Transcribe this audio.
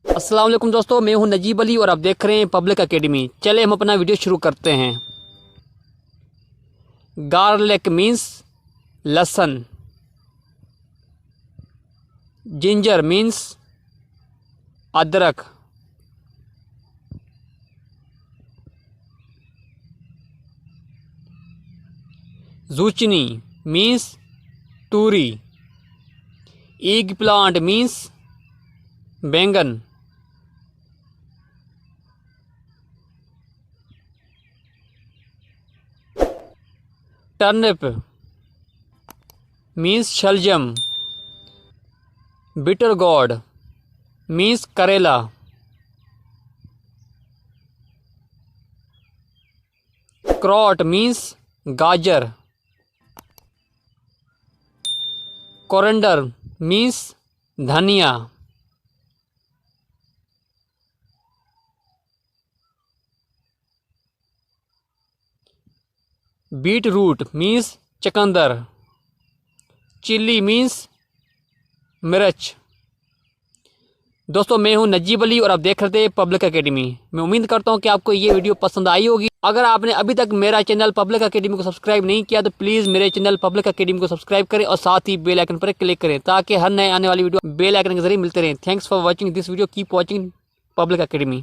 अस्सलाम वालेकुम दोस्तों, मैं हूं नजीब अली और आप देख रहे हैं पब्लिक एकेडमी। चले हम अपना वीडियो शुरू करते हैं। गार्लिक मीन्स लहसुन। जिंजर मीन्स अदरक। zucchini means Turi. Egg plant means बैंगन। टर्निप मीन्स शलजम। बिटर गोर्ड मीन्स करेला। क्रोट मीन्स गाजर। कोरिएंडर मीन्स धनिया। बीट रूट मीन्स चुकंदर। चिल्ली मीन्स मिर्च। दोस्तों, मैं हूं नजीब अली और आप देख रहे थे पब्लिक एकेडमी। मैं उम्मीद करता हूं कि आपको ये वीडियो पसंद आई होगी। अगर आपने अभी तक मेरा चैनल पब्लिक एकेडमी को सब्सक्राइब नहीं किया तो प्लीज़ मेरे चैनल पब्लिक एकेडमी को सब्सक्राइब करें और साथ ही बेल आइकन पर क्लिक करें ताकि हर नए आने वाली वीडियो बेल आइकन के जरिए मिलते रहें। Thanks for watching this video. Keep watching public academy.